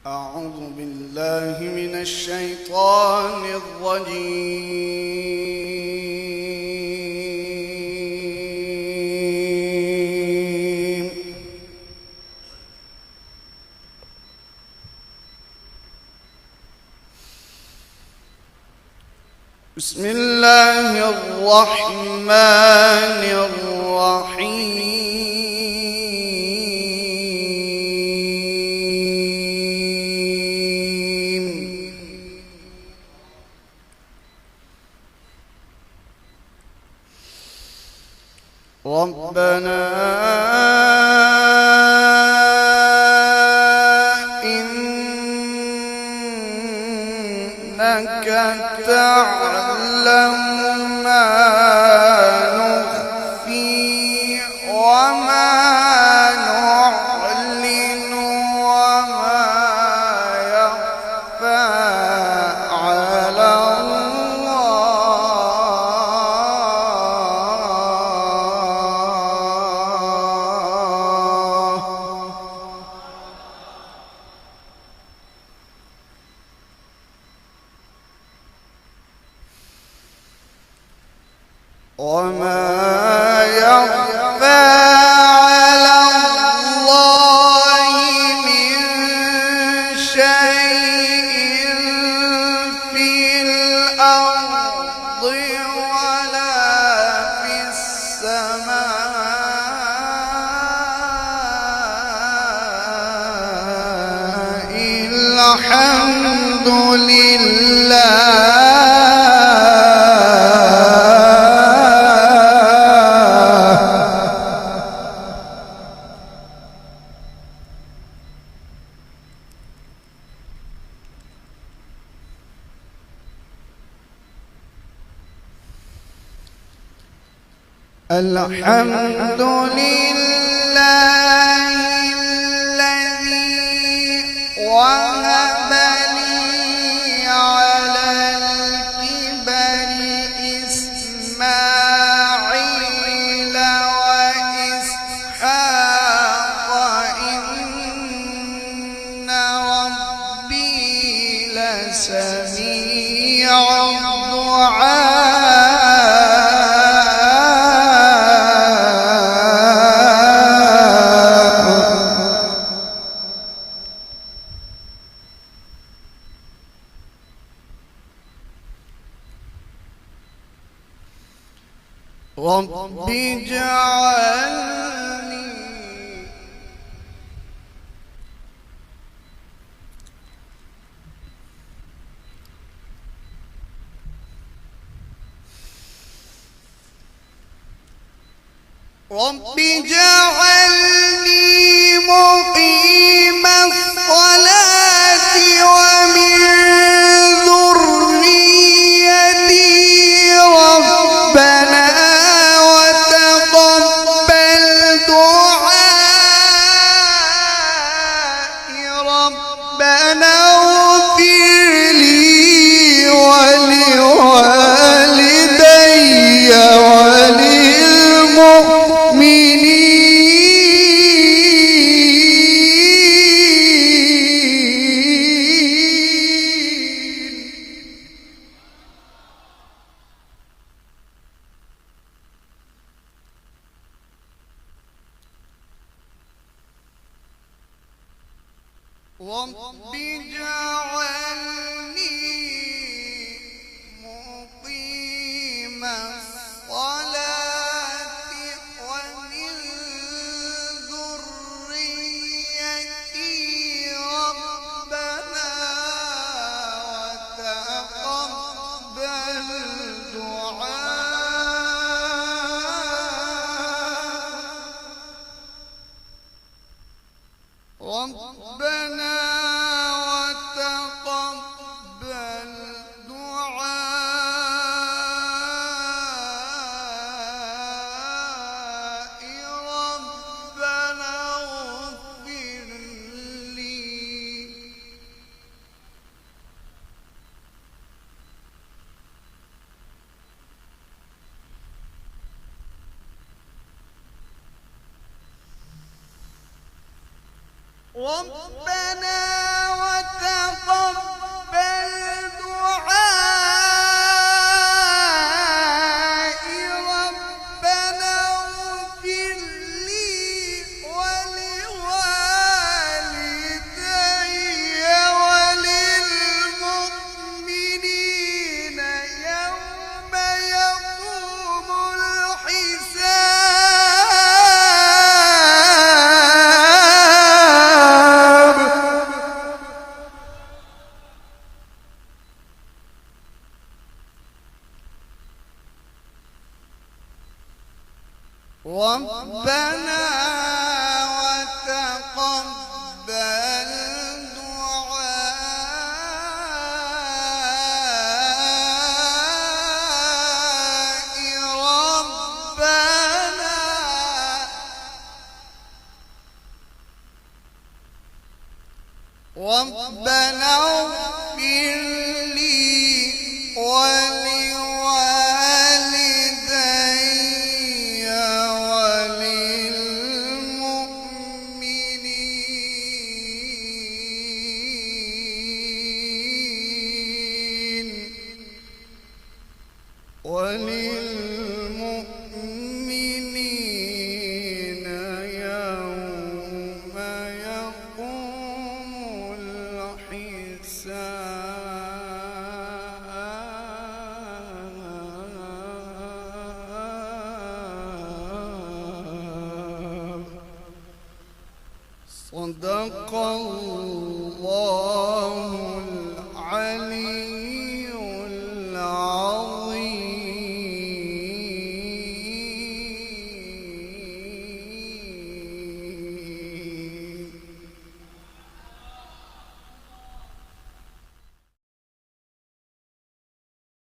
أعوذ بالله من الشيطان الرجيم. بسم الله الرحمن الرحيم. ربنا إنك تعلم ما نخفي وما نعلن وما يخفى على وما يخفى على الله من شيء في الأرض ولا في السماء. الحمد لله. الحمد لله الذي وهب لي على الكبر إسماعيل وإسحاق إن ربي لسميع الدعاء. رب اجعلني مقيم الصلاة ومن ذريتي ربنا ربنا اغفر لي ولوالدي رب اجعلني مقيم الصلاة ومن ذريتي ربنا وتقبل دعاء. ربنا وتقبل دعائي. ربنا اغفر لي ربنا ربنا وتقبل دعائي ربنا اغفر لي ولوالدي وللمؤمنين يوم يقوم الحساب. صدق الله.